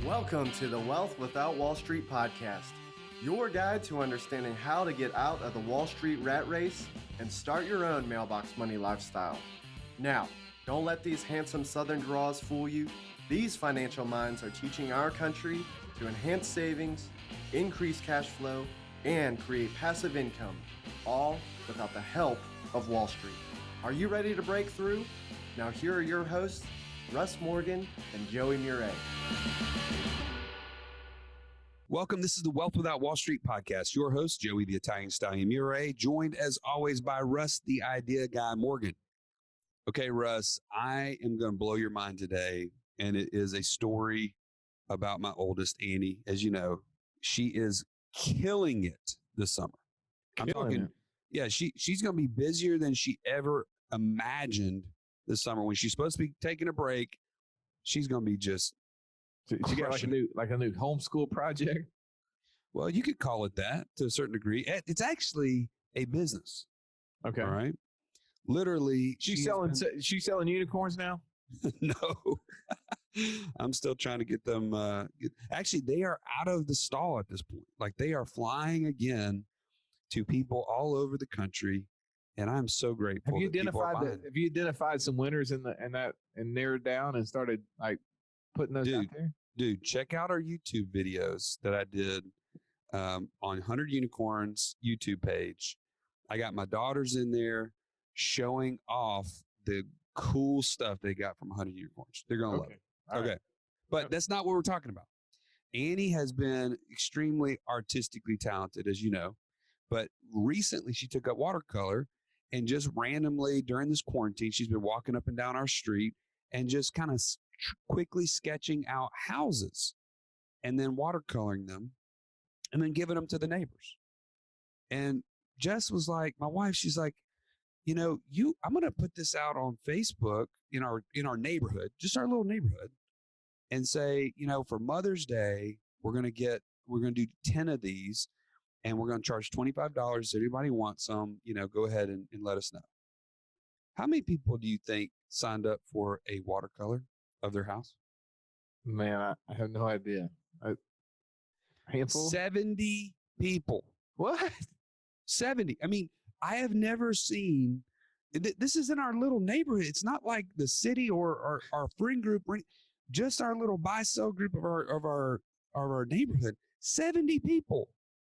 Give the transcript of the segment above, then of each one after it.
Welcome to the Wealth Without Wall Street podcast, your guide to understanding how to get out of the Wall Street rat race and start your own mailbox money lifestyle. Now, don't let these handsome Southern draws fool you. These financial minds are teaching our country to enhance savings, increase cash flow, and create passive income, all without the help of Wall Street. Are you ready to break through? Now here are your hosts, Russ Morgan and Joey Murray. Welcome. This is the Wealth Without Wall Street podcast. Your host, Joey the Italian Stallion Murray, joined as always by Russ the Idea Guy Morgan. Okay, Russ, I am going to blow your mind today, and it is a story about my oldest, Annie. As you know, she is killing it this summer. She's going to be busier than she ever imagined this summer. When she's supposed to be taking a break, she's going to be just she got like a new homeschool project. Well, you could call it that to a certain degree. It's actually a business. Okay. All right. Literally, she's selling unicorns now. No, I'm still trying to get them. Actually, they are out of the stall at this point. Like, they are flying again to people all over the country, and I'm so grateful. Have you identified some winners and narrowed down and started like putting those out there? Dude, check out our YouTube videos that I did on 100 Unicorns YouTube page. I got my daughters in there showing off the cool stuff they got from 100 Unicorns. They're going to love it. Okay. Right. But that's not what we're talking about. Annie has been extremely artistically talented, as you know, but recently she took up watercolor, and just randomly during this quarantine, she's been walking up and down our street and just kind of quickly sketching out houses and then watercoloring them and then giving them to the neighbors. And Jess was like, my wife, she's like, I'm going to put this out on Facebook in our neighborhood, just our little neighborhood, and say, for Mother's Day, we're going to do 10 of these, and we're going to charge $25. If anybody wants some, go ahead and let us know. How many people do you think signed up for a watercolor of their house? Man, I have no idea. A handful? 70 people. What? 70. I mean, I have never seen, this is in our little neighborhood. It's not like the city or our friend group, just our little buy-sell group of our neighborhood. 70 people.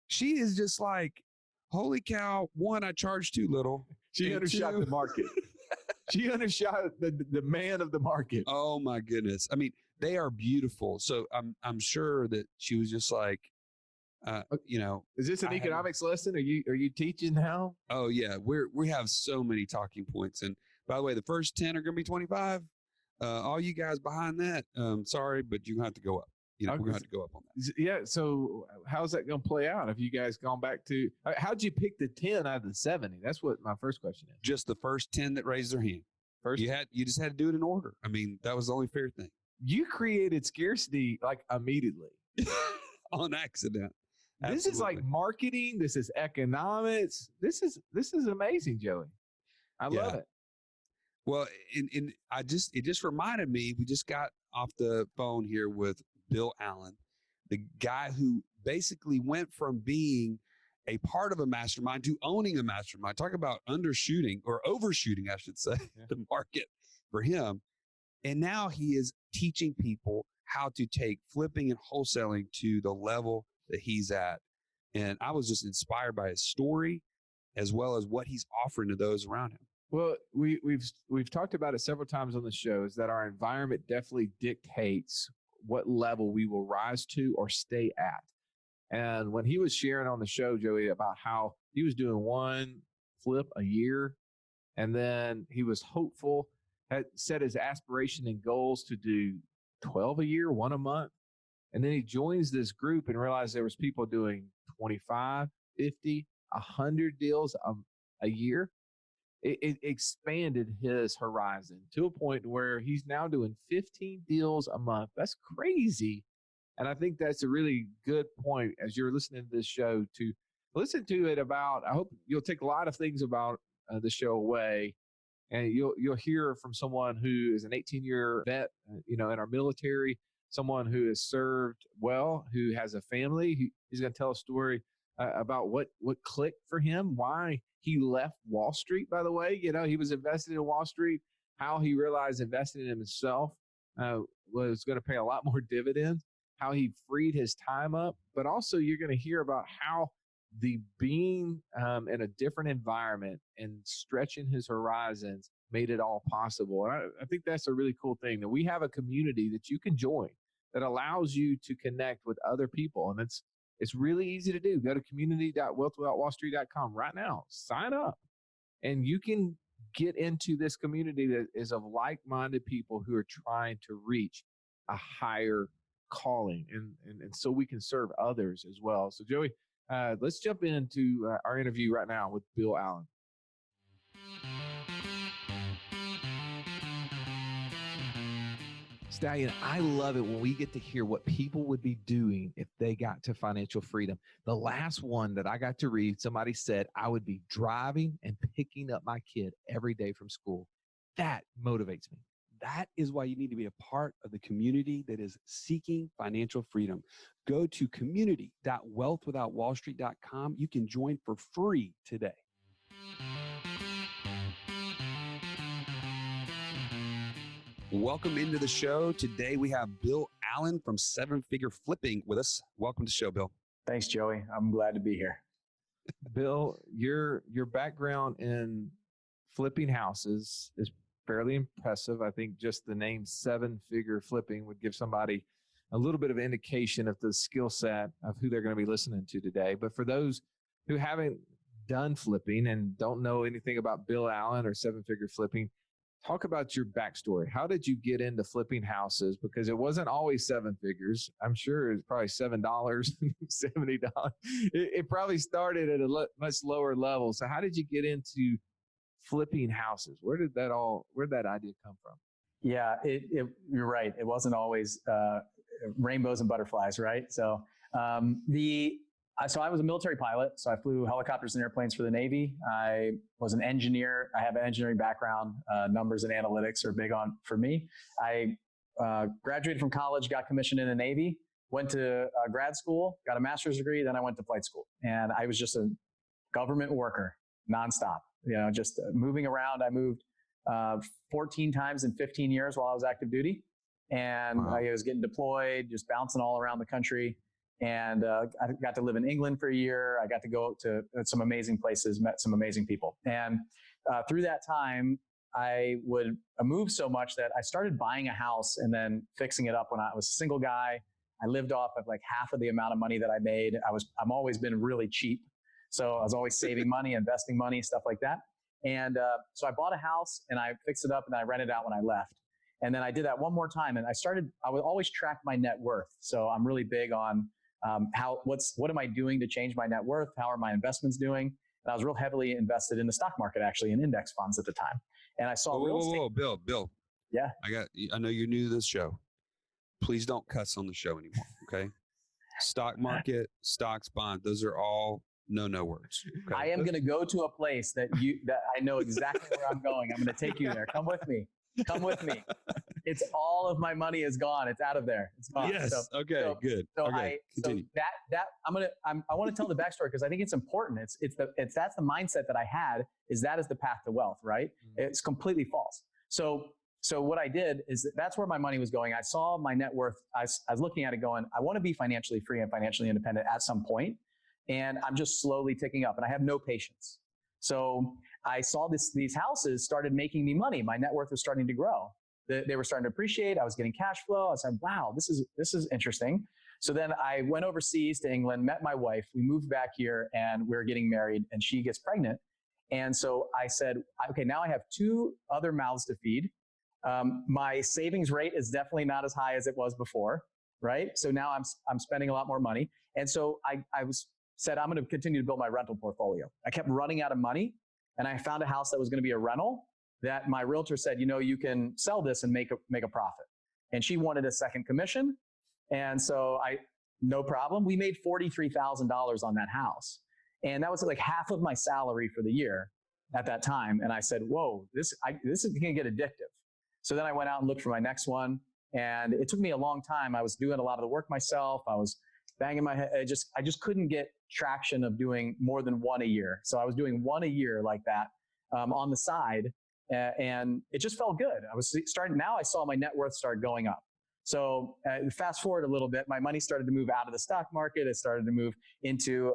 She is just like, holy cow, one, I charged too little. She undershot the market. She undershot the man of the market. Oh my goodness. I mean, they are beautiful. So I'm sure that she was just like, is this an economics lesson? Are you teaching now? Oh yeah. We have so many talking points. And by the way, the first 10 are going to be 25. All you guys behind that, sorry, but you're going to have to go up. We're going to have to go up on that. Yeah. So how's that going to play out? Have you guys gone back to, how'd you pick the 10 out of the 70? That's what my first question is. Just the first 10 that raised their hand. You just had to do it in order. I mean, that was the only fair thing. You created scarcity like immediately. On accident. Absolutely. This is like marketing. This is economics. This is amazing, Joey. I love it. Well, it just reminded me, we just got off the phone here with Bill Allen, the guy who basically went from being a part of a mastermind to owning a mastermind. Talk about undershooting or overshooting, I should say, the market for him. And now he is teaching people how to take flipping and wholesaling to the level that he's at. And I was just inspired by his story as well as what he's offering to those around him. Well, we've talked about it several times on the show, is that our environment definitely dictates what level we will rise to or stay at. And when he was sharing on the show, Joey, about how he was doing one flip a year, and then he was hopeful, had set his aspiration and goals to do 12 a year, one a month. And then he joins this group and realized there was people doing 25, 50, 100 deals a year. It expanded his horizon to a point where he's now doing 15 deals a month. That's crazy. And I think that's a really good point as you're listening to this show to listen to it about. I hope you'll take a lot of things about the show away, and you'll hear from someone who is an 18-year vet, in our military, someone who has served well, who has a family. He's going to tell a story about what clicked for him, why he left Wall Street, by the way. He was invested in Wall Street, how he realized investing in himself was going to pay a lot more dividends, how he freed his time up. But also you're going to hear about how the being in a different environment and stretching his horizons made it all possible. And I think that's a really cool thing, that we have a community that you can join that allows you to connect with other people. And it's really easy to do. Go to community.wealthwithoutwallstreet.com right now, sign up, and you can get into this community that is of like-minded people who are trying to reach a higher calling, and so we can serve others as well. So Joey, let's jump into our interview right now with Bill Allen. Stallion, I love it when we get to hear what people would be doing if they got to financial freedom. The last one that I got to read, somebody said, I would be driving and picking up my kid every day from school. That motivates me. That is why you need to be a part of the community that is seeking financial freedom. Go to community.wealthwithoutwallstreet.com. You can join for free today. Welcome into the show. Today we have Bill Allen from Seven Figure Flipping with us. Welcome to the show, Bill. Thanks, Joey. I'm glad to be here. Bill, your background in flipping houses is fairly impressive. I think just the name Seven Figure Flipping would give somebody a little bit of indication of the skill set of who they're going to be listening to today. But for those who haven't done flipping and don't know anything about Bill Allen or Seven Figure Flipping, talk about your backstory. How did you get into flipping houses? Because it wasn't always seven figures. I'm sure it's probably $7, $70. It probably started at a much lower level. So how did you get into flipping houses? Where did that idea come from? Yeah, you're right. It wasn't always rainbows and butterflies, right? So I was a military pilot, so I flew helicopters and airplanes for the Navy. I was an engineer. I have an engineering background. Numbers and analytics are big for me. I graduated from college, got commissioned in the Navy, went to grad school, got a master's degree, then I went to flight school. And I was just a government worker nonstop, just moving around. I moved 14 times in 15 years while I was active duty. And wow. I was getting deployed, just bouncing all around the country. And I got to live in England for a year. I got to go to some amazing places, met some amazing people. And through that time, I would move so much that I started buying a house and then fixing it up when I was a single guy. I lived off of like half of the amount of money that I made. I've always been really cheap. So I was always saving money, investing money, stuff like that. And so I bought a house and I fixed it up and I rented it out when I left. And then I did that one more time. And I would always track my net worth. So I'm really big on what am I doing to change my net worth? How are my investments doing? And I was real heavily invested in the stock market, actually, in index funds at the time. And I saw real estate. Bill. Yeah. I know you're new to this show. Please don't cuss on the show anymore. Okay. Stock market, stocks, bond. Those are all no words. Okay? I am going to go to a place that I know exactly where I'm going. I'm going to take you there. Come with me. It's all of my money is gone. It's out of there. It's gone. Yes. Good. So okay. Continue. I want to tell the backstory because I think it's important. That's the mindset that I had is the path to wealth, right? Mm-hmm. It's completely false. So what I did is that's where my money was going. I saw my net worth. I was looking at it going, I want to be financially free and financially independent at some point. And I'm just slowly ticking up and I have no patience. So I saw these houses started making me money. My net worth was starting to grow. They were starting to appreciate. I was getting cash flow. I said, wow, this is interesting. So then I went overseas to England, met my wife. We moved back here and we were getting married and she gets pregnant. And so I said, okay, now I have two other mouths to feed. My savings rate is definitely not as high as it was before, right? So now I'm spending a lot more money. And so I said, I'm going to continue to build my rental portfolio. I kept running out of money and I found a house that was going to be a rental that my realtor said, you can sell this and make a profit. And she wanted a second commission. And so no problem. We made $43,000 on that house. And that was like half of my salary for the year at that time. And I said, whoa, this is going to get addictive. So then I went out and looked for my next one. And it took me a long time. I was doing a lot of the work myself. I was banging my head. I just couldn't get traction of doing more than one a year. So I was doing one a year like that on the side. And it just felt good. I was starting, now I saw my net worth start going up. So fast forward a little bit, my money started to move out of the stock market. It started to move into,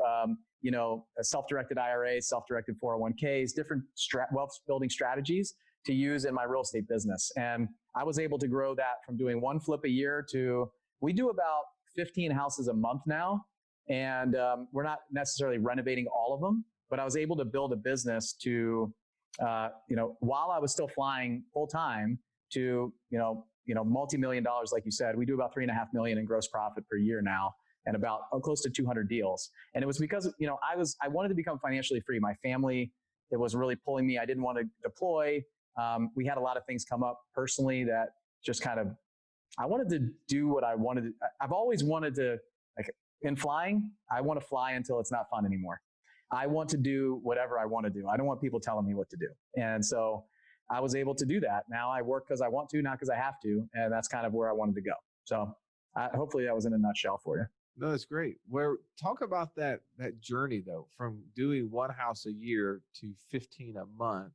self-directed IRAs, self-directed 401ks, different wealth building strategies to use in my real estate business. And I was able to grow that from doing one flip a year to, we do about 15 houses a month now. And we're not necessarily renovating all of them, but I was able to build a business to, while I was still flying full time to, multi-million dollars, like you said. We do about $3.5 million in gross profit per year now, and about close to 200 deals. And it was because, I wanted to become financially free. My family, it was really pulling me. I didn't want to deploy. We had a lot of things come up personally that just kind of, I wanted to do what I wanted to. I've always wanted to, like in flying, I want to fly until it's not fun anymore. I want to do whatever I want to do. I don't want people telling me what to do. And so I was able to do that. Now I work because I want to, not because I have to. And that's kind of where I wanted to go. So hopefully that was in a nutshell for you. No, that's great. Talk about that journey though, from doing one house a year to 15 a month.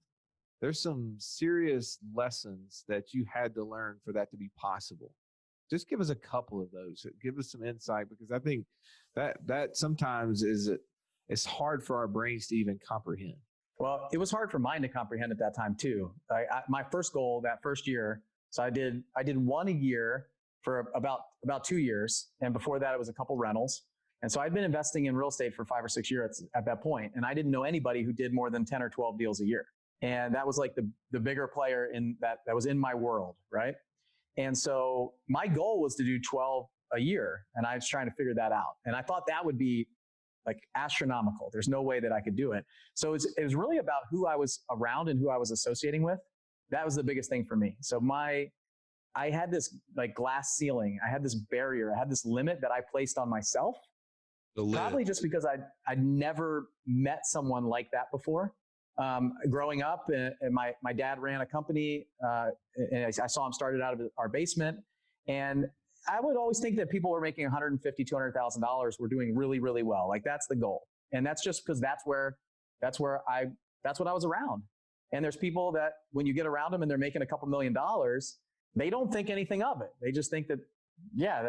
There's some serious lessons that you had to learn for that to be possible. Just give us a couple of those. Give us some insight, because I think that sometimes it's hard for our brains to even comprehend. Well, it was hard for mine to comprehend at that time too. My first goal that first year, so I did one a year for about 2 years. And before that, it was a couple rentals. And so I'd been investing in real estate for 5 or 6 years at that point. And I didn't know anybody who did more than 10 or 12 deals a year. And that was like the bigger player in that was in my world, right? And so my goal was to do 12 a year. And I was trying to figure that out. And I thought that would be like astronomical. There's no way that I could do it. So it was really about who I was around and who I was associating with. That was the biggest thing for me. So I had this like glass ceiling. I had this barrier. I had this limit that I placed on myself. Probably just because I'd never met someone like that before. Growing up, and my dad ran a company, and I saw him started out of our basement. And I would always think that people were making $150,000, $200,000 were doing really, really well. Like that's the goal. And that's just because that's what I was around. And there's people that when you get around them and they're making a couple $1 million, they don't think anything of it. They just think that, yeah,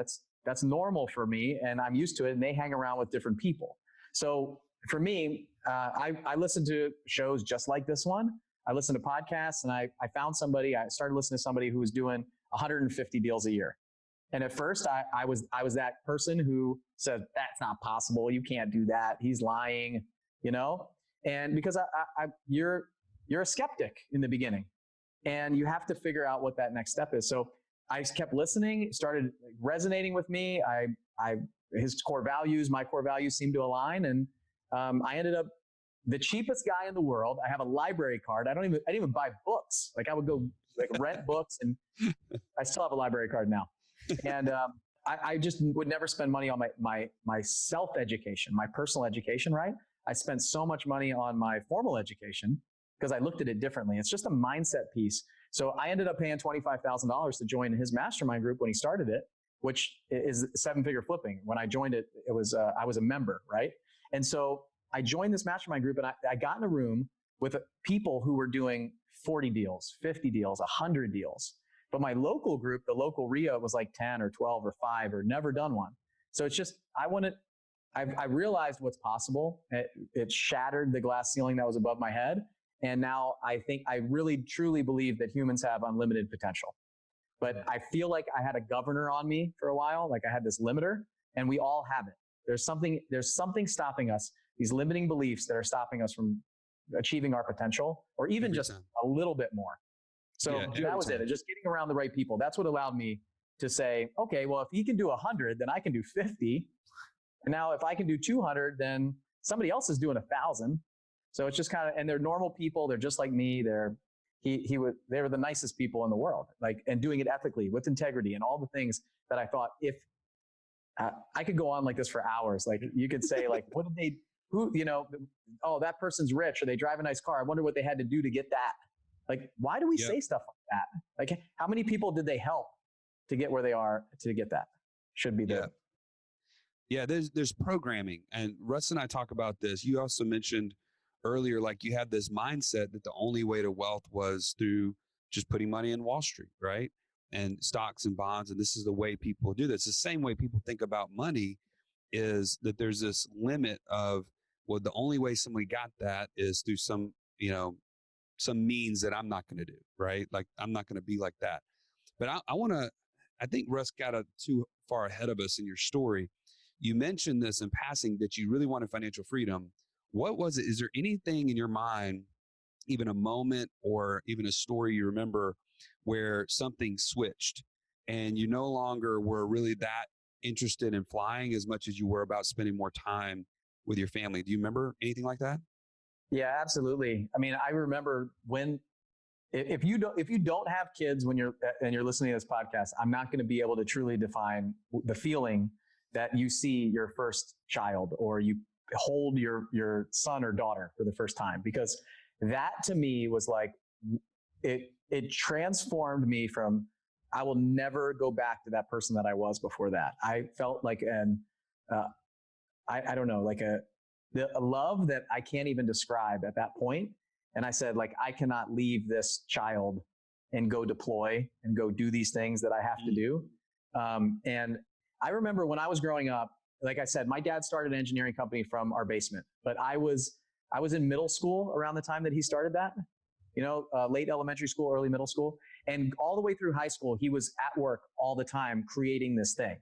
that's normal for me and I'm used to it. And they hang around with different people. So for me, I listened to shows just like this one. I listened to podcasts, and I started listening to somebody who was doing 150 deals a year. And at first I was that person who said, that's not possible. You can't do that. He's lying, and because you're a skeptic in the beginning, and you have to figure out what that next step is. So I kept listening, it started resonating with me. His core values, my core values seemed to align. And I ended up the cheapest guy in the world. I have a library card. I didn't even buy books. Like I would go rent books, and I still have a library card now. And I just would never spend money on my self-education, my personal education, right? I spent so much money on my formal education because I looked at it differently. It's just a mindset piece. So I ended up paying $25,000 to join his mastermind group when he started it, which is 7-figure flipping. When I joined it, I was a member, right? And so I joined this mastermind group, and I got in a room with people who were doing 40 deals, 50 deals, 100 deals. But my local group, the local RIA, was like 10 or 12 or 5 or never done one. So it's just, I realized what's possible. It shattered the glass ceiling that was above my head. And now I think I really, truly believe that humans have unlimited potential. But I feel like I had a governor on me for a while. Like I had this limiter, and we all have it. There's something stopping us, these limiting beliefs that are stopping us from achieving our potential, or even just a little bit more. So that was it. Just getting around the right people. That's what allowed me to say, okay, well, if he can do 100, then I can do 50. And now if I can do 200, then somebody else is doing 1,000. So it's just kind of, and they're normal people. They're just like me. They were the nicest people in the world, and doing it ethically with integrity and all the things that I thought, if I could go on like this for hours. Like you could say what did they, oh, that person's rich, or they drive a nice car. I wonder what they had to do to get that. Like, why do we say stuff like that? Like, how many people did they help? to get where they are to get that. Should be the Yeah, there's programming, and Russ and I talk about this. You also mentioned earlier, like you had this mindset that the only way to wealth was through just putting money in Wall Street, right? And stocks and bonds, and this is the way people do this. The same way people think about money is that there's this limit of, well, the only way somebody got that is through some, some means that I'm not going to do, right? Like I'm not going to be like that. But I think Russ got too far ahead of us in your story. You mentioned this in passing that you really wanted financial freedom. What was it? Is there anything in your mind, even a moment or even a story you remember where something switched and you no longer were really that interested in flying as much as you were about spending more time with your family? Do you remember anything like that? Yeah, absolutely. I mean, I remember when, if you don't have kids when you're listening to this podcast, I'm not going to be able to truly define the feeling that you see your first child or you hold your son or daughter for the first time, because that to me was like, it transformed me from, I will never go back to that person that I was before that. I felt like I don't know, like a love that I can't even describe at that point. And I said, like, I cannot leave this child and go deploy and go do these things that I have to do. And I remember when I was growing up, like I said, my dad started an engineering company from our basement, but I was in middle school around the time that he started that, late elementary school, early middle school. And all the way through high school, he was at work all the time creating this thing,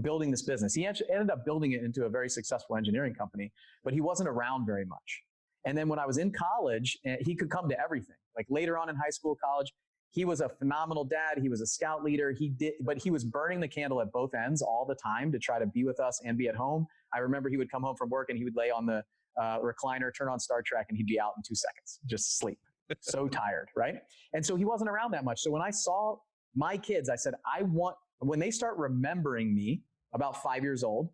building this business. He actually ended up building it into a very successful engineering company, but he wasn't around very much. And then when I was in college, he could come to everything. Like later on in high school, college, he was a phenomenal dad. He was a scout leader. But he was burning the candle at both ends all the time to try to be with us and be at home. I remember he would come home from work and he would lay on the recliner, turn on Star Trek, and he'd be out in 2 seconds, just sleep. So tired, right? And so he wasn't around that much. So when I saw my kids, I said, when they start remembering me about 5 years old,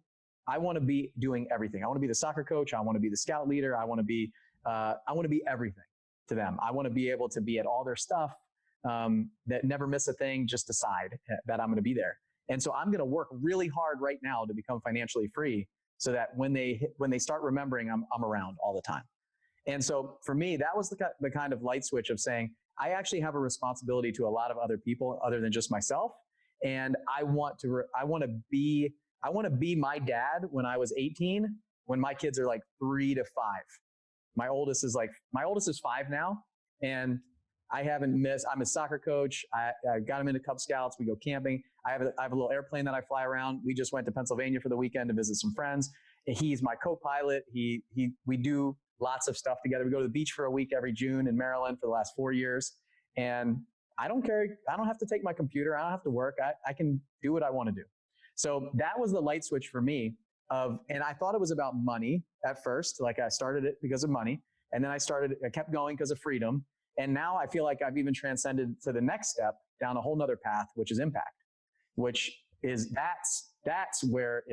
I want to be doing everything. I want to be the soccer coach. I want to be the scout leader. I want to be everything to them. I want to be able to be at all their stuff, that never miss a thing, just decide that I'm going to be there. And so I'm going to work really hard right now to become financially free so that when they start remembering, I'm around all the time. And so for me, that was the kind of light switch of saying, I actually have a responsibility to a lot of other people other than just myself. And I want to be my dad when I was 18, when my kids are like 3 to 5. My oldest is 5 now. And I haven't missed. I'm a soccer coach. I got him into Cub Scouts. We go camping. I have a little airplane that I fly around. We just went to Pennsylvania for the weekend to visit some friends. He's my co-pilot. We do lots of stuff together. We go to the beach for a week every June in Maryland for the last 4 years. And I don't care. I don't have to take my computer. I don't have to work. I can do what I want to do. So that was the light switch for me and I thought it was about money at first. Like I started it because of money. And then I kept going because of freedom. And now I feel like I've even transcended to the next step down a whole nother path, which is impact, which is that's where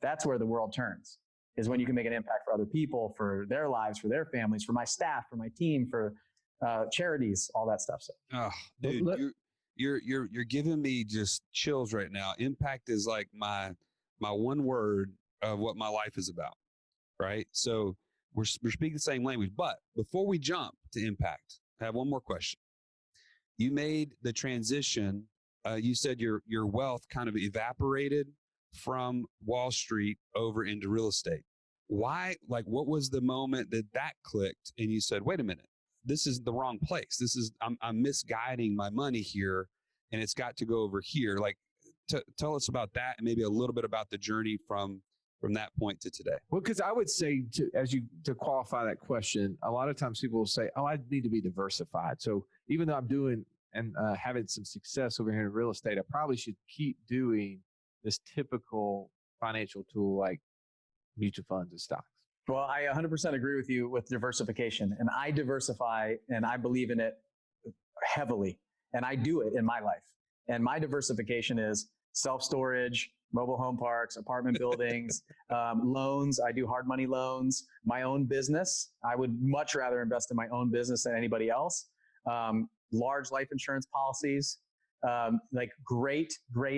that's where the world turns, is when you can make an impact for other people, for their lives, for their families, for my staff, for my team, for charities, all that stuff. So, oh, dude, you're giving me just chills right now. Impact is like my one word of what my life is about, right? So we're speaking the same language. But before we jump to impact, I have one more question. You made the transition. You said your wealth kind of evaporated from Wall Street over into real estate. Why? Like, what was the moment that clicked and you said, wait a minute, this is the wrong place. I'm misguiding my money here and it's got to go over here. Like, tell us about that and maybe a little bit about the journey from that point to today. Well, because I would say to qualify that question, a lot of times people will say, oh, I need to be diversified. So even though I'm doing and having some success over here in real estate, I probably should keep doing this typical financial tool like mutual funds and stocks. Well, I 100% agree with you with diversification, and I diversify and I believe in it heavily, and I do it in my life. And my diversification is self-storage, mobile home parks, apartment buildings, loans. I do hard money loans, my own business. I would much rather invest in my own business than anybody else. Large life insurance policies, like great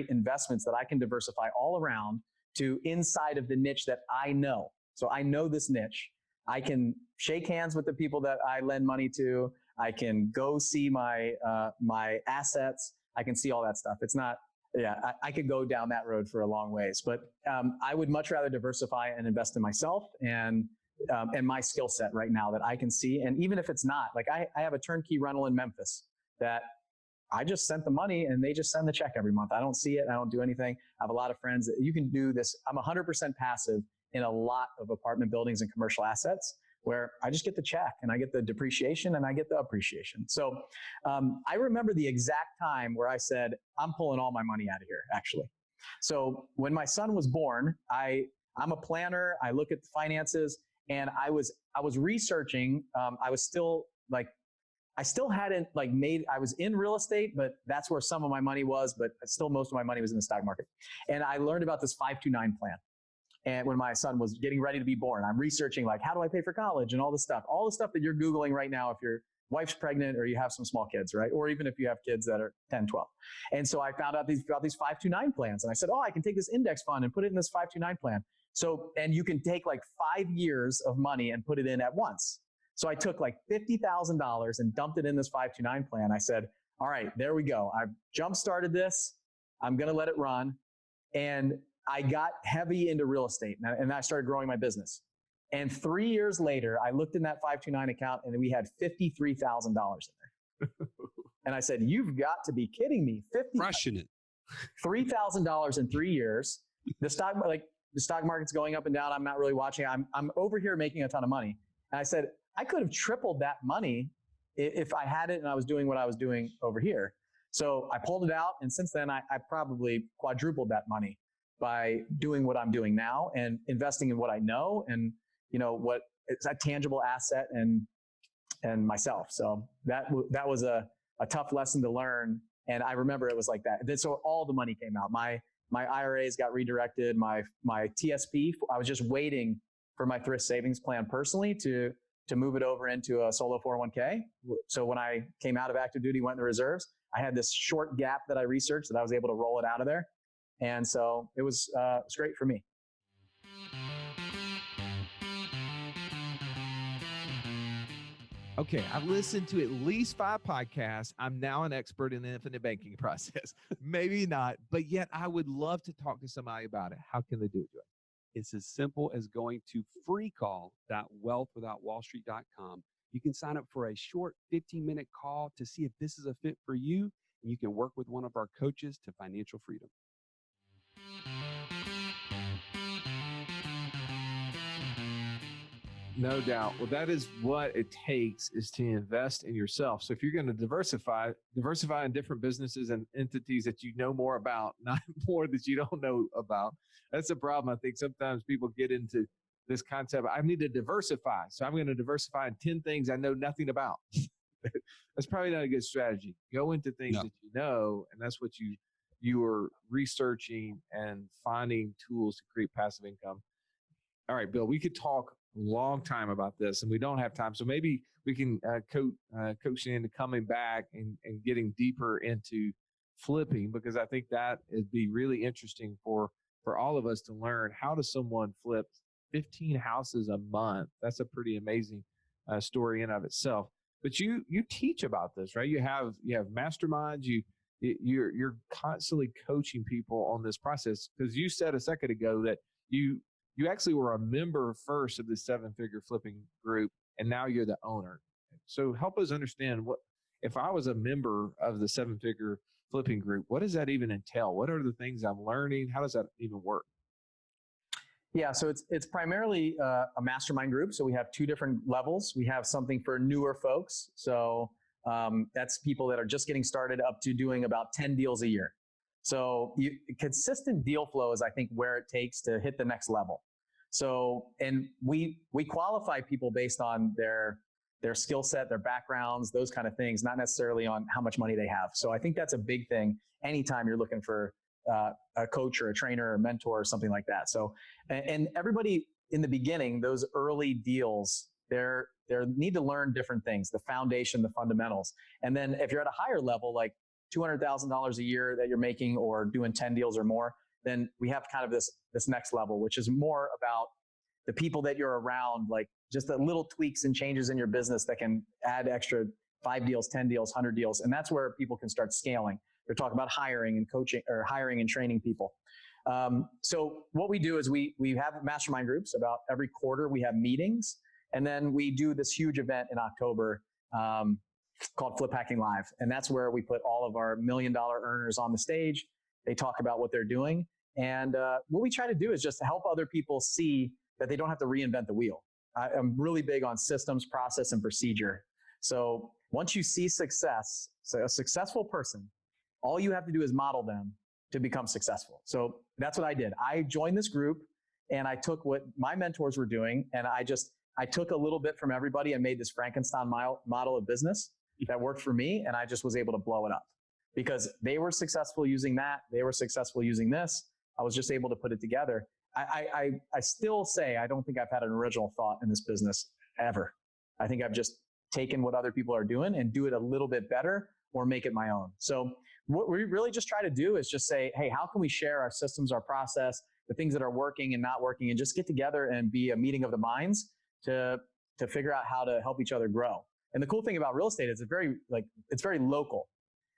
investments that I can diversify all around to inside of the niche that I know. So I know this niche. I can shake hands with the people that I lend money to. I can go see my assets. I can see all that stuff. It's not, I could go down that road for a long ways, but I would much rather diversify and invest in myself and my skill set right now that I can see. And even if it's not, like I have a turnkey rental in Memphis that I just sent the money and they just send the check every month. I don't see it. I don't do anything. I have a lot of friends that you can do this. I'm 100% passive in a lot of apartment buildings and commercial assets where I just get the check and I get the depreciation and I get the appreciation. So I remember the exact time where I said, I'm pulling all my money out of here, actually. So when my son was born, I'm a planner. I look at the finances and I was researching. I was still like, I still hadn't like I was in real estate, but that's where some of my money was, but still most of my money was in the stock market. And I learned about this 529 plan. And when my son was getting ready to be born, I'm researching like, how do I pay for college and all the stuff that you're Googling right now if your wife's pregnant or you have some small kids, right? Or even if you have kids that are 10, 12. And so I found out about these 529 plans. And I said, oh, I can take this index fund and put it in this 529 plan. So, and you can take like 5 years of money and put it in at once. So I took like $50,000 and dumped it in this 529 plan. I said, all right, there we go. I've jump-started this. I'm going to let it run. And I got heavy into real estate and I started growing my business. And 3 years later, I looked in that 529 account and we had $53,000 in there. And I said, you've got to be kidding me. Crushing it. $3,000 in 3 years. The stock market's going up and down. I'm not really watching. I'm over here making a ton of money. And I said, I could have tripled that money if I had it and I was doing what I was doing over here. So I pulled it out. And since then, I probably quadrupled that money by doing what I'm doing now and investing in what I know and, you know, what it's a tangible asset and myself. So that was a tough lesson to learn. And I remember it was like that. So all the money came out. My IRAs got redirected. My TSP, I was just waiting for my thrift savings plan personally to move it over into a solo 401k. So when I came out of active duty, went in the reserves, I had this short gap that I researched that I was able to roll it out of there. And so it was great for me. Okay, I've listened to at least 5 podcasts. I'm now an expert in the infinite banking process. Maybe not, but yet I would love to talk to somebody about it. How can they do it, Joy? It's as simple as going to freecall.wealthwithoutwallstreet.com. You can sign up for a short 15-minute call to see if this is a fit for you, and you can work with one of our coaches to financial freedom. No doubt. Well, that is what it takes, is to invest in yourself. So if you're going to diversify in different businesses and entities that you know more about, not more that you don't know about. That's a problem. I think sometimes people get into this concept. I need to diversify. So I'm going to diversify in 10 things I know nothing about. That's probably not a good strategy. Go into things that you know, and that's what you are researching and finding tools to create passive income. All right, Bill, we could talk a long time about this, and we don't have time. So maybe we can coach you into coming back and getting deeper into flipping, because I think that would be really interesting for all of us to learn. How does someone flip 15 houses a month? That's a pretty amazing story in of itself. But you teach about this, right? You have masterminds. You're constantly coaching people on this process, because you said a second ago that you actually were a member first of the 7-figure flipping group, and now you're the owner. So help us understand, what if I was a member of the 7-figure flipping group, what does that even entail? What are the things I'm learning? How does that even work? Yeah, so it's primarily a mastermind group. So we have 2 different levels. We have something for newer folks. So that's people that are just getting started, up to doing about 10 deals a year. So consistent deal flow is, I think, where it takes to hit the next level. So, and we qualify people based on their skill set, their backgrounds, those kind of things, not necessarily on how much money they have. So I think that's a big thing anytime you're looking for a coach or a trainer or a mentor or something like that. So, and everybody in the beginning, those early deals, they need to learn different things, the foundation, the fundamentals. And then if you're at a higher level, like $200,000 a year that you're making or doing 10 deals or more, then we have kind of this next level, which is more about the people that you're around, like just the little tweaks and changes in your business that can add extra 5 deals, 10 deals, 100 deals. And that's where people can start scaling. They're talking about hiring and coaching, or hiring and training people. So what we do is we have mastermind groups. About every quarter we have meetings, and then we do this huge event in October called Flip Hacking Live. And that's where we put all of our $1 million earners on the stage. They talk about what they're doing. And what we try to do is just to help other people see that they don't have to reinvent the wheel. I'm really big on systems, process, and procedure. So once you see success, so a successful person, all you have to do is model them to become successful. So that's what I did. I joined this group and I took what my mentors were doing, and I took a little bit from everybody and made this Frankenstein model of business that worked for me. And I just was able to blow it up because they were successful using that. They were successful using this. I was just able to put it together. I still say, I don't think I've had an original thought in this business ever. I think I've just taken what other people are doing and do it a little bit better or make it my own. So what we really just try to do is just say, hey, how can we share our systems, our process, the things that are working and not working, and just get together and be a meeting of the minds to figure out how to help each other grow. And the cool thing about real estate is it's very local.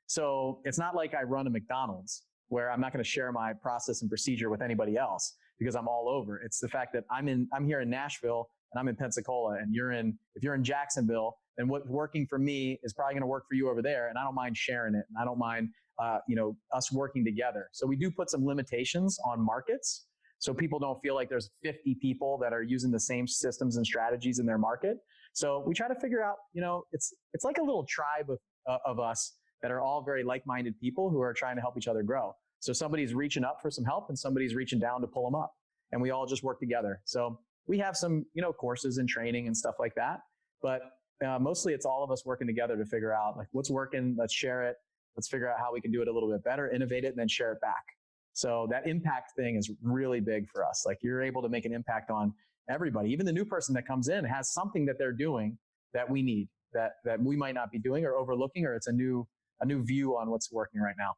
So it's not like I run a McDonald's where I'm not going to share my process and procedure with anybody else because I'm all over. It's the fact that I'm here in Nashville and I'm in Pensacola, and if you're in Jacksonville, then what's working for me is probably going to work for you over there. And I don't mind sharing it. And I don't mind, us working together. So we do put some limitations on markets, so people don't feel like there's 50 people that are using the same systems and strategies in their market. So we try to figure out, it's like a little tribe of us that are all very like-minded people who are trying to help each other grow. So somebody's reaching up for some help and somebody's reaching down to pull them up, and we all just work together. So we have some, courses and training and stuff like that, but mostly it's all of us working together to figure out like what's working. Let's share it. Let's figure out how we can do it a little bit better, innovate it, and then share it back. So that impact thing is really big for us. Like you're able to make an impact on everybody. Even the new person that comes in has something that they're doing that we need, that we might not be doing or overlooking, or it's a new view on what's working right now.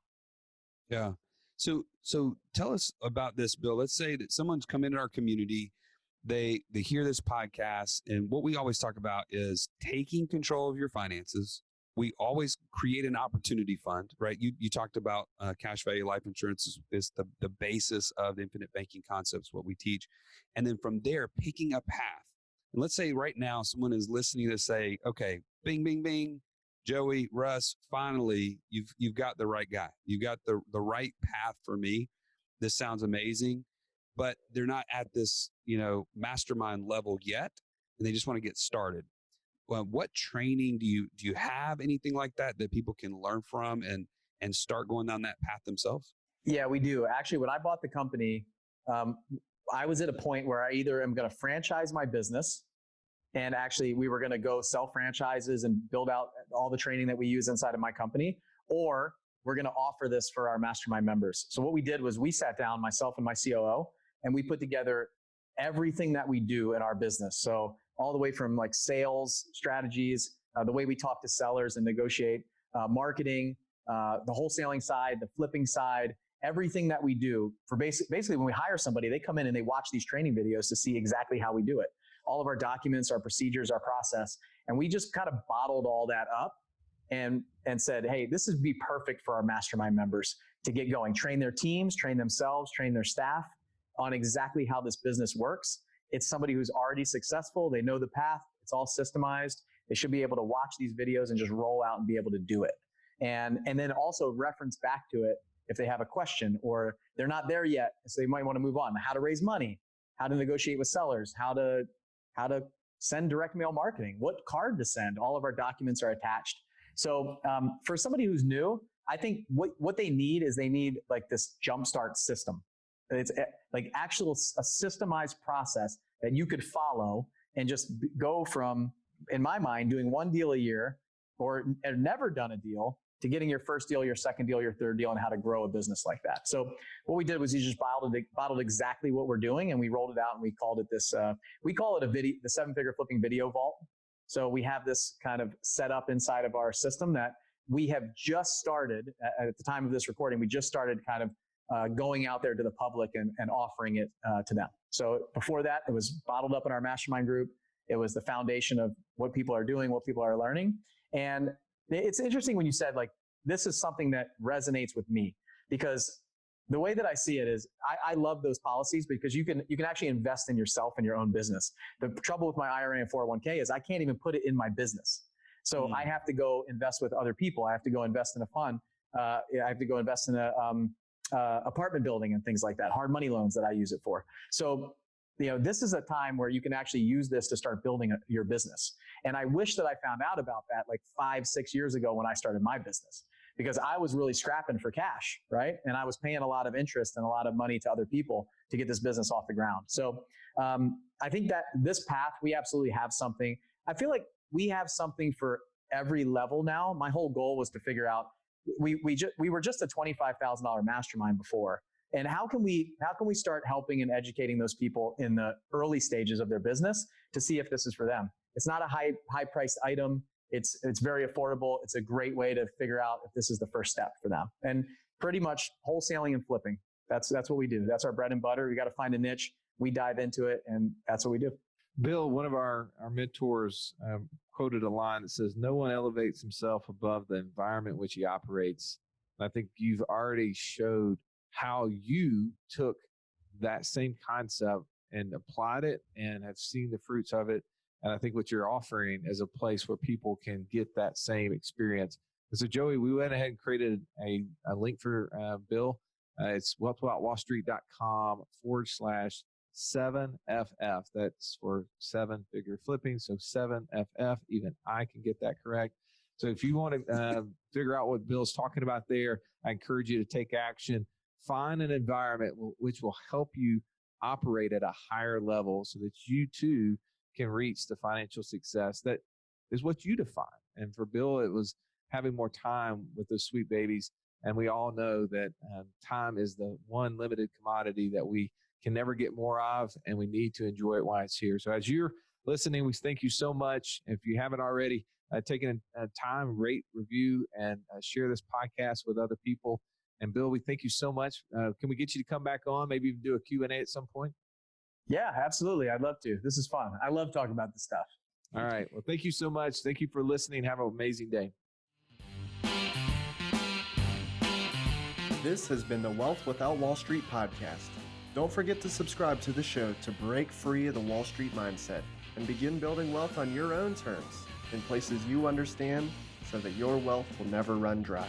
Yeah. So tell us about this, Bill. Let's say that someone's come into our community, they hear this podcast, and what we always talk about is taking control of your finances. We always create an opportunity fund, right? You talked about cash value life insurance is the basis of the infinite banking concepts, what we teach. And then from there, picking a path. And let's say right now someone is listening to say, okay, bing, bing, bing, Joey, Russ, finally, you've got the right guy. You've got the right path for me. This sounds amazing, but they're not at this, mastermind level yet, and they just want to get started. Well, what training do you have, anything like that people can learn from and start going down that path themselves? Yeah, we do. Actually, when I bought the company, I was at a point where I either am going to franchise my business, and actually we were going to go sell franchises and build out all the training that we use inside of my company, or we're going to offer this for our mastermind members. So what we did was we sat down, myself and my COO, and we put together everything that we do in our business. So all the way from like sales strategies, the way we talk to sellers and negotiate, marketing, the wholesaling side, the flipping side, everything that we do for basically when we hire somebody, they come in and they watch these training videos to see exactly how we do it. All of our documents, our procedures, our process. And we just kind of bottled all that up and said, hey, this would be perfect for our mastermind members to get going, train their teams, train themselves, train their staff on exactly how this business works. It's somebody who's already successful. They know the path. It's all systemized. They should be able to watch these videos and just roll out and be able to do it. And then also reference back to it if they have a question or they're not there yet. So they might want to move on. How to raise money, how to negotiate with sellers, how to send direct mail marketing, what card to send. All of our documents are attached. So for somebody who's new, I think what they need is they need like this jumpstart system. It's like a systemized process that you could follow and just go from, in my mind, doing one deal a year or never done a deal to getting your first deal, your second deal, your third deal, and how to grow a business like that. So what we did was we just bottled exactly what we're doing, and we rolled it out, and we called it this, we call it the 7-figure flipping video vault. So we have this kind of set up inside of our system that we have just started, at the time of this recording, we just started kind of going out there to the public and offering it to them. So before that, it was bottled up in our mastermind group. It was the foundation of what people are doing, what people are learning. And it's interesting when you said, like, this is something that resonates with me, because the way that I see it is I love those policies because you can actually invest in yourself and your own business. The trouble with my IRA and 401k is I can't even put it in my business. So I have to go invest with other people. I have to go invest in a fund. I have to go invest in a apartment building and things like that, hard money loans that I use it for. So, this is a time where you can actually use this to start building your business. And I wish that I found out about that like 5-6 years ago when I started my business, because I was really scrapping for cash, right? And I was paying a lot of interest and a lot of money to other people to get this business off the ground. So I think that this path, we absolutely have something. I feel like we have something for every level now. My whole goal was to figure out, we were just a $25,000 mastermind before. And how can we start helping and educating those people in the early stages of their business to see if this is for them? It's not a high priced item. It's very affordable. It's a great way to figure out if this is the first step for them. And pretty much wholesaling and flipping. That's what we do. That's our bread and butter. We got to find a niche. We dive into it, and that's what we do. Bill, one of our mentors quoted a line that says, "No one elevates himself above the environment in which he operates." And I think you've already showed how you took that same concept and applied it and have seen the fruits of it. And I think what you're offering is a place where people can get that same experience. And so, Joey, we went ahead and created a link for Bill. It's wealthwithoutwallstreet.com/7FF. That's for 7-figure flipping. So 7FF, even I can get that correct. So if you want to figure out what Bill's talking about there, I encourage you to take action. Find an environment which will help you operate at a higher level so that you too can reach the financial success that is what you define. And for Bill, it was having more time with those sweet babies. And we all know that time is the one limited commodity that we can never get more of, and we need to enjoy it while it's here. So as you're listening, we thank you so much. If you haven't already taken time, rate, review, and share this podcast with other people. And Bill, we thank you so much. Can we get you to come back on, maybe even do a Q&A at some point? Yeah, absolutely. I'd love to. This is fun. I love talking about this stuff. All right. Well, thank you so much. Thank you for listening. Have an amazing day. This has been the Wealth Without Wall Street podcast. Don't forget to subscribe to the show to break free of the Wall Street mindset and begin building wealth on your own terms in places you understand so that your wealth will never run dry.